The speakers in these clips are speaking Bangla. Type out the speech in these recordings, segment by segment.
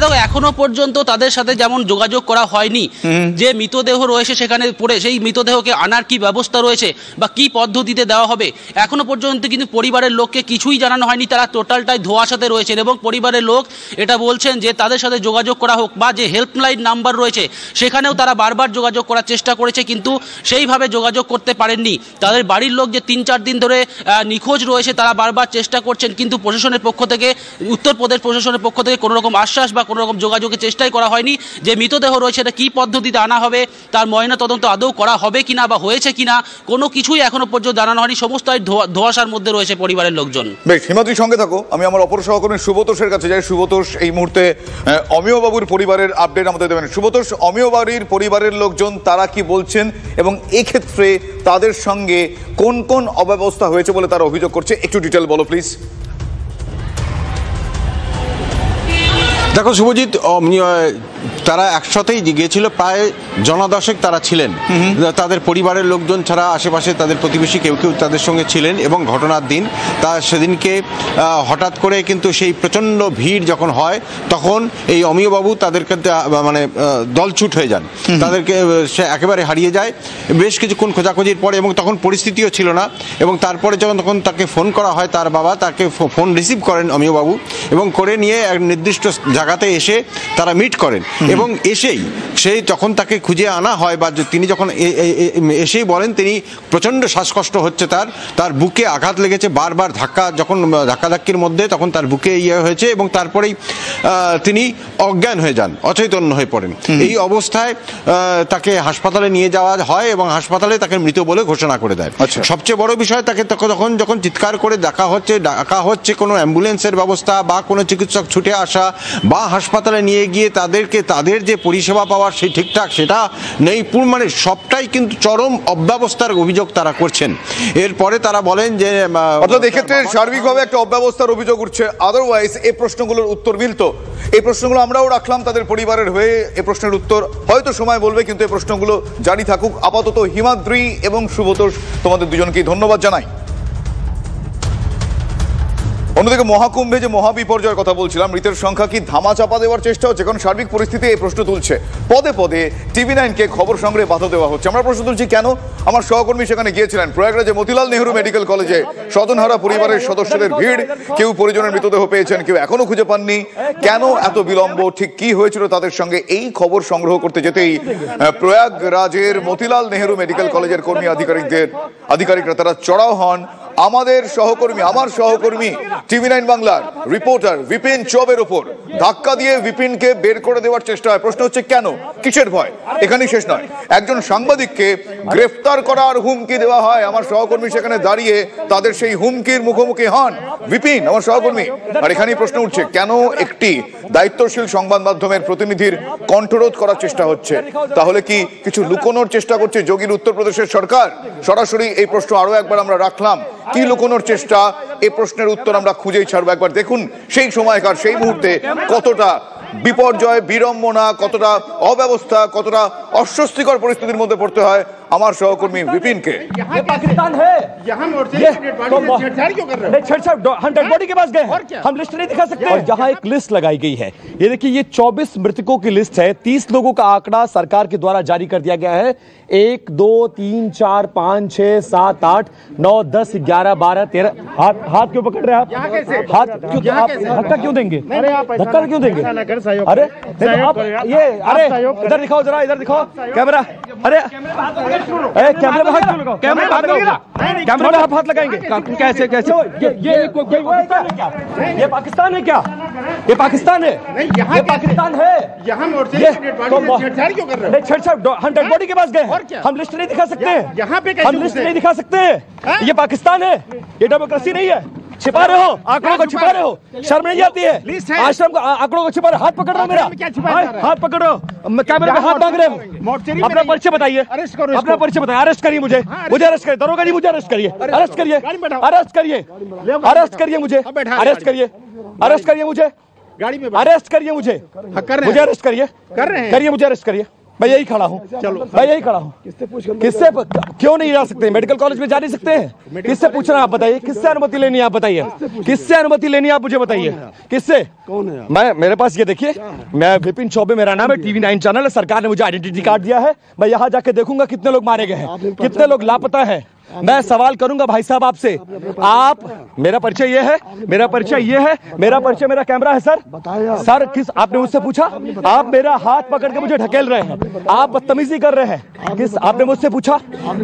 দেখো এখনো পর্যন্ত তাদের সাথে যেমন যোগাযোগ করা হয়নি, যে মৃতদেহ রয়েছে সেখানে পড়ে সেই মৃতদেহকে আনার কি ব্যবস্থা রয়েছে বা কি পদ্ধতিতে দেওয়া হবে এখনো পর্যন্ত কিন্তু পরিবারের লোককে কিছুই জানানো হয়নি। তারা টোটালটাই ধোঁয়াশাতে রয়েছেন এবং পরিবারের লোক এটা বলছেন যে তাদের সাথে যোগাযোগ করা হোক বা যে হেল্পলাইন নাম্বার রয়েছে সেখানেও তারা বারবার যোগাযোগ করার চেষ্টা করেছে, কিন্তু সেইভাবে যোগাযোগ করতে পারেননি। তাদের বাড়ির লোক যে 3-4 দিন ধরে নিখোঁজ রয়েছে তারা বারবার চেষ্টা করছেন, কিন্তু প্রশাসনের পক্ষ থেকে, উত্তরপ্রদেশ প্রশাসনের পক্ষ থেকে কোনো রকম আশ্বাস বা কোনো রকম যোগাযোগের চেষ্টাই করা হয়নি যে মৃতদেহ রয়েছে এটা কী পদ্ধতিতে আনা হবে, তার ময়নাতদন্ত আদৌ করা হবে কিনা বা হয়েছে কিনা, কোনো কিছুই এখনো পর্যন্ত জানানো হয়নি। সমস্তই ধোঁয়াশার মধ্যে রয়েছে পরিবারের লোকজন। বেশ, হিমাদ্রির সঙ্গে থাকো। আমি আমার অপর সহকর্মী সুব্রতোষের কাছে যাই। সুব্রতোষ এই মুহূর্তে অমিয় বাবুর পরিবারের আপডেট আমাদের দেবেন। সুব্রতোষ, অমিয় বাড়ির পরিবারের লোকজন তারা কি বলছেন এবং এক্ষেত্রে তাদের সঙ্গে কোন কোন অব্যবস্থা হয়েছে বলে তারা অভিযোগ করছে, একটু ডিটেল বলো প্লিজ। দেখো শুভজিৎ, তারা একসাথেই গিয়েছিল, প্রায় জনাদশেক তারা ছিলেন। তাদের পরিবারের লোকজন ছাড়া আশেপাশে তাদের প্রতিবেশী কেউ কেউ তাদের সঙ্গে ছিলেন এবং ঘটনার দিন সেদিনকে হঠাৎ করে কিন্তু সেই প্রচণ্ড ভিড় যখন হয় তখন এই অমিয়বাবু তাদেরকে মানে দলছুট হয়ে যান, তাদেরকে সে একেবারে হারিয়ে যায় বেশ কিছুক্ষণ খোঁজাখুঁজির পরে, এবং তখন পরিস্থিতিও ছিল না। এবং তারপরে তখন তাকে ফোন করা হয়, তার বাবা তাকে ফোন রিসিভ করেন অমিয়বাবু, এবং করে নিয়ে এক নির্দিষ্ট জায়গাতে এসে তারা মিট করেন। এবং এসেই সেই যখন তাকে খুঁজে আনা হয় বা তিনি যখন এসেই বলেন তিনি প্রচণ্ড শ্বাসকষ্ট হচ্ছে, তার বুকে আঘাত লেগেছে বারবার, যখন ধাক্কাধাক্কির মধ্যে তখন তার বুকে হয়েছে এবং তারপরেই তিনি অজ্ঞান হয়ে যান, অচৈতন্য হয়ে পড়েন। এই অবস্থায় তাকে হাসপাতালে নিয়ে যাওয়া হয় এবং হাসপাতালে তাকে মৃত বলে ঘোষণা করে দেয়। সবচেয়ে বড় বিষয়, তাকে যখন চিৎকার করে ডাকা হচ্ছে কোনো অ্যাম্বুলেন্সের ব্যবস্থা বা কোনো চিকিৎসক ছুটে আসা বা হাসপাতালে নিয়ে গিয়ে তাদের যে পরিষেবা পাওয়ার সেই ঠিকঠাক সেটা নেই, মানে সবটাই কিন্তু চরম অব্যবস্থার অভিযোগ তারা করছেন। এরপরে তারা বলেন যে অর্থাৎ এক্ষেত্রে সার্বিকভাবে একটা অব্যবস্থার অভিযোগ উঠছে। আদারওয়াইজ এই প্রশ্নগুলোর উত্তর মিলত। এই প্রশ্নগুলো আমরাও রাখলাম তাদের পরিবারের হয়ে। এই প্রশ্নের উত্তর হয়তো সময় বলবে, কিন্তু এই প্রশ্নগুলো জারি থাকুক। আপাতত হিমাদ্রি এবং সুব্রতোষ, তোমাদের দুজনকেই ধন্যবাদ জানাই। অন্যদিকে মহাকুম্ভে যে মহাবিপর্যয়ের কথা বলছিলাম, মৃতের সংখ্যা কি ধামাচাপা দেওয়ার চেষ্টা হচ্ছে? কারণ সার্বিক পরিস্থিতি এই প্রশ্ন তুলছে। পদে পদে TV9কে খবর সংগ্রহে বাধা দেওয়া হচ্ছে। আমরা প্রশ্ন তুলছি কেন? আমার সহকর্মী সেখানে গিয়েছিলেন। প্রয়াগরাজে মতিলাল নেহরু মেডিকেল কলেজে স্বজনহারা পরিবারের সদস্যদের ভিড়, কেউ পরিজনের মৃতদেহ পেয়েছেন, কেউ এখনো খুঁজে পাননি। কেন এত বিলম্ব, ঠিক কি হয়েছিল তাদের সঙ্গে, এই খবর সংগ্রহ করতে যেতেই প্রয়াগরাজের মতিলাল নেহরু মেডিকেল কলেজের কর্মী আধিকারিকরা তারা চড়াও হন আমার সহকর্মী TV9 বাংলার রিপোর্টার বিপিন চৌবের ওপর। ধাক্কা দিয়ে বিপিনকে বের করে দেওয়ার চেষ্টা হয়। প্রশ্ন হচ্ছে কেন, কিসের ভয়? এখানেই শেষ নয়, একজন সাংবাদিককে গ্রেফতার করার হুমকি দেওয়া হয়। আমার সহকর্মী সেখানে দাঁড়িয়ে তাদের সেই হুমকির মুখোমুখি হন বিপিন, আমার সহকর্মী। আর এখানেই প্রশ্ন উঠছে, কেন একটি দায়িত্বশীল সংবাদ মাধ্যমের প্রতিনিধির কণ্ঠরোধ করার চেষ্টা হচ্ছে? তাহলে কি কিছু লুকোনোর চেষ্টা করছে যোগীর উত্তরপ্রদেশের সরকার? সরাসরি এই প্রশ্ন আরো একবার আমরা রাখলাম। কি লুকোনোর চেষ্টা? এই প্রশ্নের উত্তর আমরা খুঁজেই ছাড়বো। একবার দেখুন সেই সময়কার, সেই মুহূর্তে কতটা বিপর্যয়, বিড়ম্বনা, কতটা অব্যবস্থা, কতটা অস্বস্তিকর পরিস্থিতির মধ্যে পড়তে হয় আমার সহকর্মী विपिन के। ये पाकिस्तान है, यहाँ डेड बॉडी के पास गए हैं, हम लिस्ट नहीं दिखा सकते। और जहाँ एक लिस्ट लगाई गई है, ये देखिए, ये 24 मृतकों की लिस्ट है। 30 लोगों का आंकड़ा सरकार के द्वारा जारी कर दिया गया है। 1 2 3 4 5 6 7 8 9 10 11 12 13। हाथ क्यों पकड़ रहे हैं आप? हाथ क्यों, धक्का क्यों देंगे? धक्का क्यों देंगे? अरे ये, अरे इधर दिखाओ जरा, इधर दिखाओ कैमरा। अरे कैमरे में हाथ क्यों लगाओ? कैमरे में हाथ लगाएंगे कैसे? ये पाकिस्तान है क्या? ये पाकिस्तान है, ये पाकिस्तान है। यहाँ हम डेड बॉडी के पास गए हैं, हम लिस्ट नहीं दिखा सकते हैं। यहाँ पे हम लिस्ट नहीं दिखा सकते हैं। ये पाकिस्तान है, ये डेमोक्रेसी नहीं है। छिपा रहे हो, आंकड़ों को छिपा रहे हो, शर्म नहीं आती है? आश्रम को आंकड़ों को छिपा रहे हो, हाथ पकड़ रहे हो मेरा, हाथ पकड़ रहे हो, कैमरे में हाथ मांग रहे हो। अपना परिचय बताइए, अपना परिचय बताइए। अरेस्ट करिए मुझे अरेस्ट करिए, दरोगा जी मुझे अरेस्ट करिए, अरेस्ट करिए, अरेस्ट करिए, अरेस्ट करिए मुझे, अरेस्ट करिए, अरेस्ट करिए मुझे, गाड़ी में अरेस्ट करिए मुझे, मुझे अरेस्ट करिए, कर रहे हैं, करिए मुझे अरेस्ट करिए, मैं यही खड़ा हूँ, मैं यही खड़ा हूँ। किससे क्यों नहीं जा सकते? मेडिकल कॉलेज में जा नहीं सकते हैं? किससे पूछना है आप बताइए? किससे अनुमति लेनी है आप बताइए? किससे अनुमति लेनी है आप मुझे बताइए? किससे? कौन है? मैं, मेरे पास ये देखिए, मैं विपिन चौबे मेरा नाम है, TV9 चैनल है, सरकार ने मुझे आइडेंटिटी कार्ड दिया है। मैं यहाँ जाके देखूंगा कितने लोग मारे गए हैं, कितने लोग लापता है। मैं सवाल करूंगा भाई साहब आपसे, आप, मेरा परिचय ये है, मेरा परिचय ये है, मेरा परिचय, मेरा कैमरा है सर। सर किस, आपने मुझसे पूछा? आप मेरा हाथ पकड़ के मुझे ढकेल रहे हैं, आप बदतमीजी कर रहे हैं। किस, आपने मुझसे पूछा?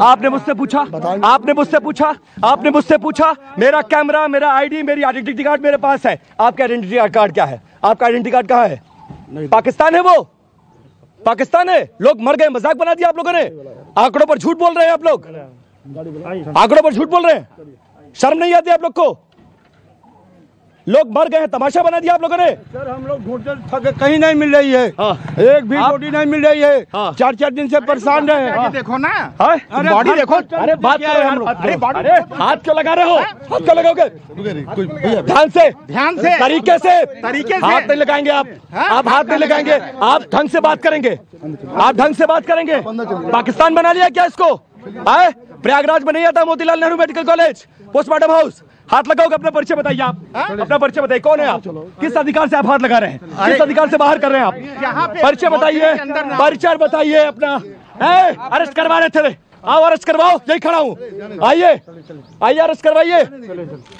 आपने मुझसे पूछा? आपने मुझसे पूछा? आपने मुझसे पूछा? मेरा कैमरा, मेरा आईडी, मेरी आइडेंटिटी कार्ड मेरे पास है। आपका आइडेंटिटी कार्ड क्या है? आपका आइडेंटिटी कार्ड कहाँ है? पाकिस्तान है वो, पाकिस्तान है। लोग मर गए, मजाक बना दिया आप लोगों ने। आंकड़ों पर झूठ बोल रहे हैं आप लोग, आंकड़ों पर झूठ बोल रहे हैं। शर्म नहीं आती आप लोग को? लोग मर गए हैं, तमाशा बना दिया आप लोगों ने। सर हम लोग ढूंढते थके, कहीं नहीं मिल रही है। एक भी बॉडी नहीं मिल रही है। 4-4 दिन से परेशान रहे। देखो ना, अरे बॉडी देखो। अरे बात कर रहे हैं हम लोग। अरे हाथ क्यों लगा रहे हो? हाथ क्यों लगाओगे? ध्यान से, ध्यान से, तरीके से हाथ नहीं लगाएंगे आप हाथ नहीं लगाएंगे। आप ढंग से बात करेंगे, आप ढंग से बात करेंगे। पाकिस्तान बना लिया क्या इसको? आए, प्रयागराज में नहीं आता Motilal Nehru medical college, postmortem house. हाथ लगाओगे? अपना परिचय बताइए आप, अपना परिचय बताइए, कौन है आप? किस अधिकार से आप हाथ लगा रहे हैं? किस अधिकार से बाहर कर रहे हैं आप? परिचय बताइए, परिचय बताइए अपना। अरेस्ट करवा रहे थे, आओ अरेस्ट करवाओ, यही खड़ा हूँ। आइए, आइए अरेस्ट करवाइए।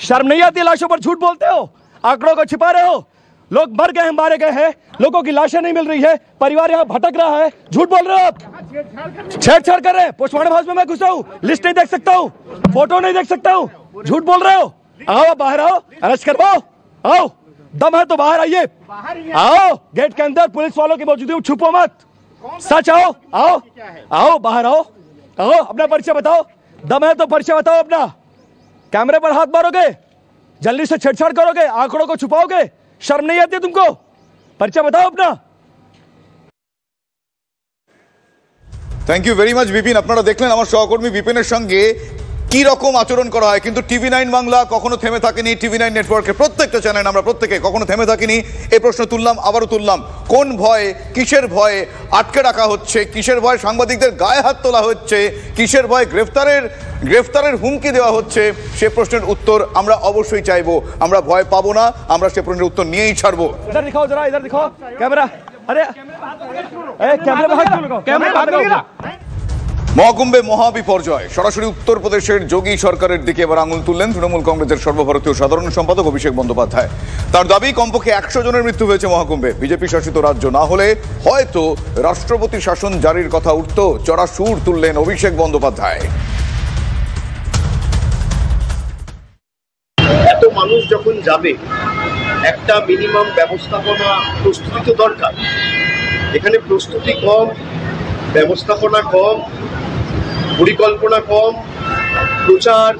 शर्म नहीं आती? लाशों पर झूठ बोलते हो, आंकड़ों को छिपा रहे हो। लोग मर गए हैं, मारे गए हैं, लोगों की लाशें नहीं मिल रही है, परिवार यहाँ भटक रहा है, झूठ बोल रहे हो आप, छेड़छाड़ कर रहे हैं। पोस्टमार्टम हाउस में मैं घुसा हूँ, लिस्ट नहीं देख सकता हूँ, फोटो नहीं देख सकता हूँ, झूठ बोल रहे हो। आओ बाहर आओ, अरेस्ट करवाओ, आओ, दम है तो बाहर आइए, आओ गेट के अंदर पुलिस वालों की मौजूदगी में छुपो मत, सच आओ, आओ आओ बाहर आओ, आओ अपना परिचय बताओ, दम है तो परिचय बताओ अपना। कैमरे पर हाथ मारोगे, जल्दी से छेड़छाड़ करोगे, आंकड़ों को छुपाओगे, शर्म नहीं आती तुमको? परिचय बताओ अपना। Thank you very much Bipin. আপনারা দেখলেন আমার সহকর্মী বিপিনের সঙ্গে কি রকম আচরণ করা হয়, কিন্তু TV9 বাংলা কখনো থেমে থাকেনি। TV9 নেটওয়ার্কের প্রত্যেকটা চ্যানেল আমরা প্রত্যেকে কখনো থেমে থাকিনি। এই প্রশ্ন তুললাম, আবারও তুললাম, কোন ভয়ে, কিসের ভয়ে আটকে রাখা হচ্ছে, কিসের ভয়ে সাংবাদিকদের গায়ে হাত তোলা হচ্ছে, কিসের ভয়ে গ্রেফতারের হুমকি দেওয়া হচ্ছে, সে প্রশ্নের উত্তর আমরা অবশ্যই চাইবো। আমরা ভয় পাবো না, আমরা সে প্রশ্নের উত্তর নিয়েই ছাড়বো। इधर दिखाओ जरा, इधर दिखाओ कैमरा। अरे कैमरे में हाथ क्यों लगाओ? कैमरे में हाथ लगाओ। মহাকুম্ভে মহাবিপর্যয়, সরাসরি উত্তরপ্রদেশের যোগী সরকারের দিকে এবার আঙুল তুললেন তৃণমূল কংগ্রেসের সর্বভারতীয় সাধারণ সম্পাদক অভিষেক বন্দ্যোপাধ্যায়। তার দাবি কমপক্ষে 100 জনের মৃত্যু হয়েছে মহাকুম্ভে। বিজেপি শাসিত রাজ্য না হলে হয়তো রাষ্ট্রপতি শাসন জারির কথা উঠত, চড়া সুর তুললেন অভিষেক বন্দ্যোপাধ্যায়। এত মানুষ যখন যাবে, একটা মিনিমাম ব্যবস্থাপনা প্রস্তুতি তো দরকার। এখানে প্রস্তুতি কম, ব্যবস্থাপনা কম, পরিকল্পনা কম, প্রচার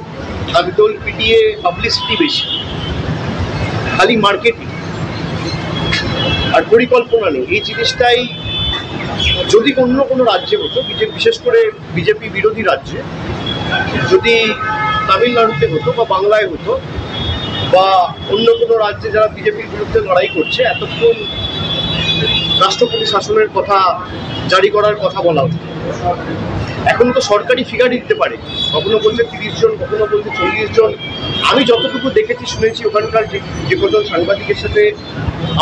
ঢাকঢোল পিটিয়ে পাবলিসিটি বেশি, খালি মার্কেটিং আর পরিকল্পনা নেই। এই জিনিসটাই যদি অন্য কোনো রাজ্যে হতো, বিশেষ করে বিজেপি বিরোধী রাজ্যে, যদি তামিলনাড়ুতে হতো বা বাংলায় হতো বা অন্য কোনো রাজ্যে যারা বিজেপির বিরুদ্ধে লড়াই করছে, এতক্ষণ রাষ্ট্রপতি শাসনের কথা জারি করার কথা বলা হতো। এখন তো সরকারি ফিগারই দিতে পারে, কখনো বলছে 30 জন, কখনো বলছে 40 জন। আমি যতটুকু দেখেছি শুনেছি, ওখানকার যে কজন সাংবাদিকের সাথে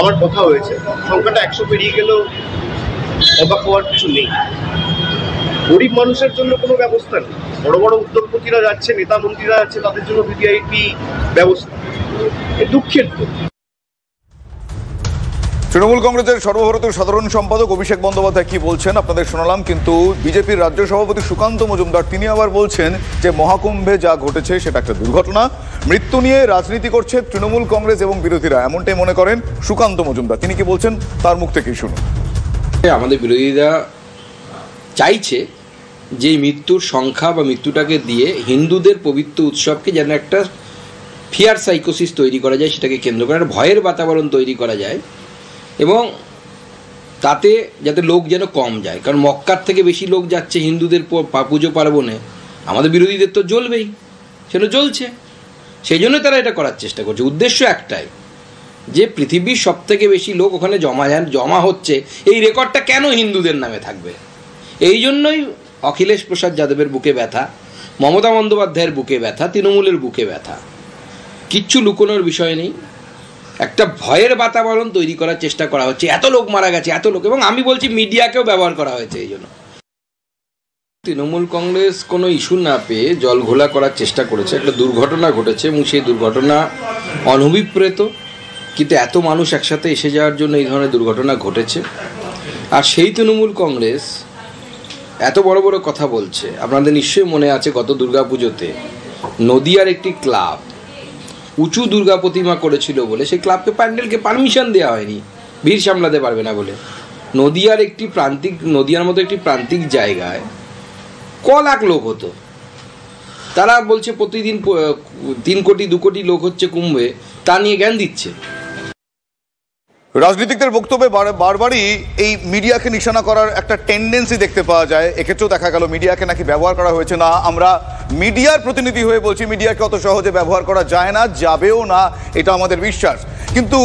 আমার কথা হয়েছে, সংখ্যাটা 100 পেরিয়ে গেলেও অবাক হওয়ার কিছু নেই। গরিব মানুষের জন্য কোনো ব্যবস্থা নেই। বড় বড় উদ্যোগপতিরা যাচ্ছে, নেতা মন্ত্রীরা যাচ্ছে, তাদের জন্য ভিভিআইপি ব্যবস্থা, দুঃখের তো। তৃণমূল কংগ্রেসের সর্বভারতীয় সাধারণ সম্পাদক অভিষেক বন্দ্যোপাধ্যায় কি বলছেন আপনাদের শোনালাম, কিন্তু বিজেপির রাজ্য সভাপতি সুকান্ত মজুমদার তিনি আবার বলছেন যে মহাকুম্ভে যা ঘটেছে সেটা একটা দুর্ঘটনা, মৃত্যু নিয়ে রাজনীতি করছে তৃণমূল কংগ্রেস এবং বিরোধীরা, এমনটাই মনে করেন সুকান্ত মজুমদার। তিনি কি বলছেন তার মুখ থেকেই শুনুন। আমাদের বিরোধীরা চাইছে যে মৃত্যুর সংখ্যা বা মৃত্যুটাকে দিয়ে হিন্দুদের পবিত্র উৎসবকে যেন একটা ফিয়ার সাইকোসিস তৈরি করা যায়, সেটাকে কেন্দ্র করে একটা ভয়ের বাতাবরণ তৈরি করা যায় এবং তাতে যাতে লোক যেন কম যায়। কারণ মক্কার থেকে বেশি লোক যাচ্ছে হিন্দুদের পুজো পার্বণে, আমাদের বিরোধীদের তো জ্বলবেই, সেটা জ্বলছে, সেই জন্য তারা এটা করার চেষ্টা করছে। উদ্দেশ্য একটাই যে পৃথিবীর সব থেকে বেশি লোক ওখানে জমা হচ্ছে, এই রেকর্ডটা কেন হিন্দুদের নামে থাকবে? এই জন্যই অখিলেশ প্রসাদ যাদবের বুকে ব্যথা, মমতা বন্দ্যোপাধ্যায়ের বুকে ব্যথা, তৃণমূলের বুকে ব্যথা। কিচ্ছু লুকোনোর বিষয় নেই, একটা ভয়ের বাতাবরণ তৈরি করার চেষ্টা করা হচ্ছে। এত লোক মারা গেছে, এত লোক, এবং আমি বলছি মিডিয়াকেও ব্যবহার করা হয়েছে এই জন্য। তৃণমূল কংগ্রেস কোনো ইস্যু না পেয়ে জল ঘোলা করার চেষ্টা করেছে। একটা দুর্ঘটনা ঘটেছে এবং সেই দুর্ঘটনা অনভিপ্রেত, কিন্তু এত মানুষ একসাথে এসে যাওয়ার জন্য এই ধরনের দুর্ঘটনা ঘটেছে। আর সেই তৃণমূল কংগ্রেস এত বড় বড় কথা বলছে। আপনাদের নিশ্চয়ই মনে আছে গত দুর্গাপুজোতে নদিয়ার একটি ক্লাব উঁচু দুর্গা প্রতিমা করেছিল বলে সেই ক্লাবকে প্যান্ডেলকে পারমিশন দেওয়া হয়নি, ভিড় সামলাতে পারবে না বলে। নদিয়ার মতো একটি প্রান্তিক জায়গায় ক লাখ লোক হতো, তারা বলছে প্রতিদিন 3 কোটি 2 কোটি লোক হচ্ছে কুম্ভে, তা নিয়ে জ্ঞান দিচ্ছে। রাজনীতিকদের বক্তব্যে বারবারই এই মিডিয়াকে নিশানা করার একটা টেন্ডেন্সি দেখতে পাওয়া যায়। এক্ষেত্রেও দেখা গেল মিডিয়াকে নাকি ব্যবহার করা হয়েছে। না, আমরা মিডিয়ার প্রতিনিধি হয়ে বলছি মিডিয়াকে অত সহজে ব্যবহার করা যায় না, যাবেও না, এটা আমাদের বিশ্বাস। কিন্তু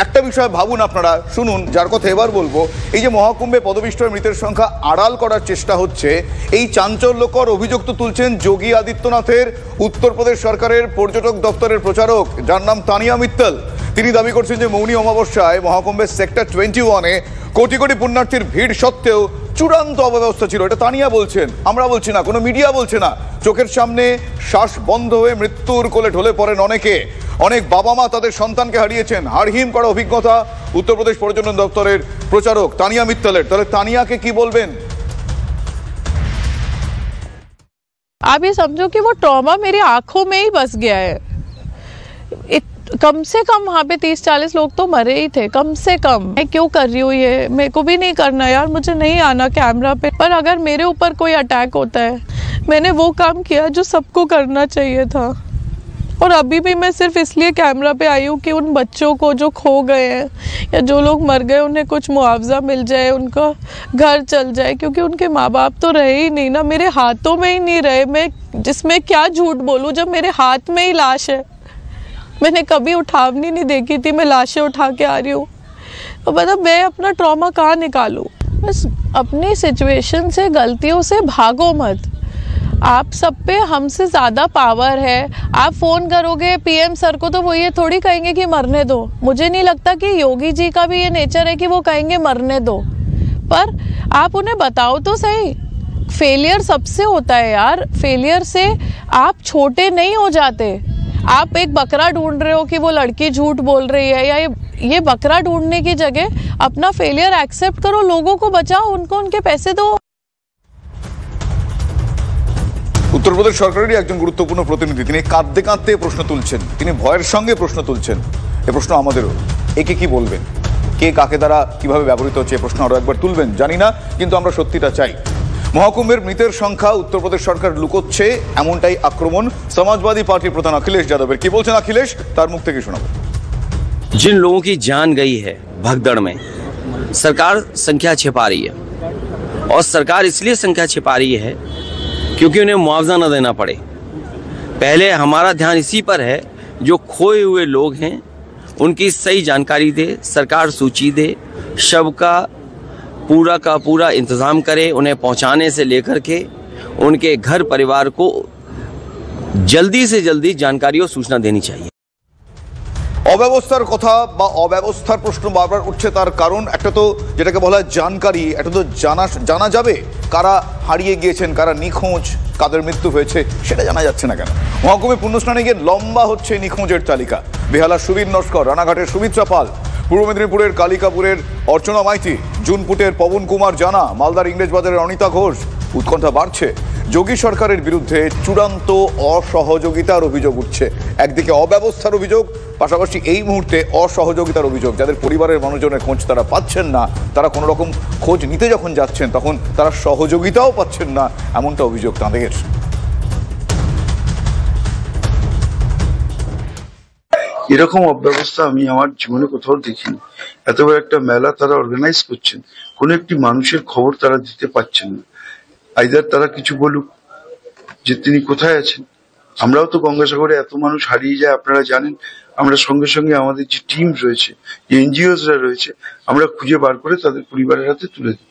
একটা বিষয় ভাবুন আপনারা, শুনুন, যার কথা এবার বলবো, এই যে মহাকুম্ভে পদপিষ্ট মৃতের সংখ্যা আড়াল করার চেষ্টা হচ্ছে, এই চাঞ্চল্যকর অভিযোগ তো তুলছেন যোগী আদিত্যনাথের উত্তরপ্রদেশ সরকারের পর্যটক দপ্তরের প্রচারক, যার নাম তানিয়া মিত্তল। তিনি দাবি করছেন যে মৌনী অমাবস্যায় মহাকুম্ভের সেক্টর 21-এ কোটি কোটি পুণ্যার্থীর ভিড় সত্ত্বেও চূড়ান্ত অব্যবস্থা ছিল। এটা তানিয়া বলছেন, আমরা বলছি না, কোনো মিডিয়া বলছে না। চোখের সামনে শ্বাস বন্ধ হয়ে মৃত্যুর কোলে ঢলে পড়েন অনেকে। অনেক বাবা মা তাদের সন্তানকে হারিয়েছেন। হাড়হিম করা অভিজ্ঞতা উত্তরপ্রদেশ পর্যটন দপ্তরের প্রচারক তানিয়া মিত্তলের। তাহলে তানিয়াকে কি বলবেন? आप ये समझो कि वो ट्रॉमा मेरी आंखों में ही बस गया है। कम से कम वहाँ पे 30-40 लोग तो मरे ही थे, कम से कम। मैं क्यों कर रही हूँ ये? मेरे को भी नहीं करना यार, मुझे नहीं आना कैमरा पे। पर अगर मेरे ऊपर कोई अटैक होता है, मैंने वो काम किया जो सबको करना चाहिए था। और अभी भी मैं सिर्फ इसलिए कैमरा पे आई हूँ कि उन बच्चों को जो खो गए हैं या जो लोग मर गए उन्हें कुछ मुआवजा मिल जाए, उनका घर चल जाए, क्योंकि उनके माँ बाप तो रहे ही नहीं ना, मेरे हाथों में ही नहीं रहे। मैं जिसमें क्या झूठ बोलूँ जब मेरे हाथ में ही लाश है। मैंने कभी उठावनी नहीं देखी थी, मैं लाशें उठा के आ रही हूँ। तो मतलब मैं अपना ट्रॉमा कहाँ निकालूँ? बस अपनी सिचुएशन से, गलतियों से भागो मत। आप सब पे हमसे ज़्यादा पावर है। आप फ़ोन करोगे पीएम सर को तो वो ये थोड़ी कहेंगे कि मरने दो। मुझे नहीं लगता कि योगी जी का भी ये नेचर है कि वो कहेंगे मरने दो। पर आप उन्हें बताओ तो सही, फेलियर सबसे होता है यार। फेलियर से आप छोटे नहीं हो जाते। आप एक बकरा ढूंढ रहे हो कि वो लड़की झूठ बोल रही है, या ये बकरा ढूंढने की जगह अपना फेलियर एक्सेप्ट करो, लोगों को बचाओ, उनको उनके पैसे दो। উত্তরপ্রদেশ সরকারেরই একজন গুরুত্বপূর্ণ প্রতিনিধি, তিনি কাঁদতে কাঁদতে প্রশ্ন তুলছেন, তিনি ভয়ের সঙ্গে প্রশ্ন তুলছেন। এ প্রশ্ন আমাদেরও, একে কি বলবেন, কে কাকে দ্বারা কিভাবে ব্যবহৃত হচ্ছে, এ প্রশ্ন আরো একবার তুলবেন জানি না, কিন্তু আমরা সত্যিটা চাই। মহাকুম্ভের মৃতের সংখ্যা উত্তরপ্রদেশ সরকার লুকোচ্ছে, এমনটাই আক্রমণ সমাজবাদী পার্টির প্রধান अखिलेश যাদবের। কি বলছেন अखिलेश, তার মুখ থেকে শোনাবো। जिन लोगों की जान गई है भगदड़ में, सरकार संख्या छिपा रही है, और सरकार इसलिए संख्या छिपा रही है क्योंकि उन्हें मुआवजा न देना पड़े। पहले हमारा ध्यान इसी पर है, जो खोए हुए लोग हैं उनकी सही जानकारी दे, सरकार सूची दे, शव का पूरा इंतज़ाम करे, उन्हें पहुंचाने से लेकर के उनके घर परिवार को जल्दी से जल्दी जानकारी और सूचना देनी चाहिए। অব্যবস্থার কথা বা অব্যবস্থার প্রশ্ন বারবার উঠছে, তার কারণ একটা তো যেটাকে বলা হয় জানকারি, এটা তো জানা যাবে কারা হারিয়ে গিয়েছেন, কারা নিখোঁজ, কাদের মৃত্যু হয়েছে, সেটা জানা যাচ্ছে না কেন? মহাকুম্ভে পুণ্যস্নানে গিয়ে লম্বা হচ্ছে নিখোঁজের তালিকা। বেহালার সুবীর নস্কর, রানাঘাটের সুমিত্রা পাল, পূর্ব মেদিনীপুরের কালিকাপুরের অর্চনা মাইতি, জুনপুটের পবন কুমার জানা, মালদার ইংরেজবাজারের অনিতা ঘোষ। উৎকণ্ঠা বাড়ছে, যোগী সরকারের বিরুদ্ধে চূড়ান্ত অসহযোগিতার অভিযোগ উঠছে। একদিকে অব্যবস্থার অভিযোগ, পাশাপাশি এই মুহূর্তে অসহযোগিতার অভিযোগ। যাদের পরিবারের মানুষজনের খোঁজ তারা পাচ্ছেন না, তারা কোনো রকম খোঁজ নিতে যখন যাচ্ছেন তখন তারা সহযোগিতাও পাচ্ছেন না, এমনটা অভিযোগ তাঁদের। এরকম অব্যবস্থা আমি আমার জীবনে কোথাও দেখিনি। এত বড় একটা মেলা তারা অর্গানাইজ করছেন, কোনো একটি মানুষের খবর তারা দিতে পারছেন না। আইদার তারা কিছু বলুক যে তিনি কোথায় আছেন। আমরাও তো গঙ্গাসাগরে এত মানুষ হারিয়ে যায়, আপনারা জানেন। আমরা সঙ্গে সঙ্গে আমাদের যে টিম রয়েছে, যে এনজিওসরা রয়েছে, আমরা খুঁজে বার করে তাদের পরিবারের হাতে তুলে দিই।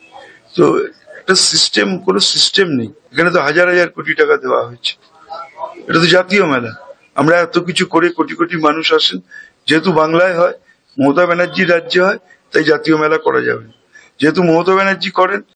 তো একটা সিস্টেম, কোনো সিস্টেম নেই এখানে। তো হাজার হাজার কোটি টাকা দেওয়া হয়েছে, এটা তো জাতীয় মেলা। আমরা এত কিছু করে কোটি কোটি মানুষ আসেন, যেহেতু বাংলায় হয়, মমতা ব্যানার্জির রাজ্যে হয়, তাই জাতীয় মেলা করা যাবে না। যেহেতু মমতা ব্যানার্জি করেন,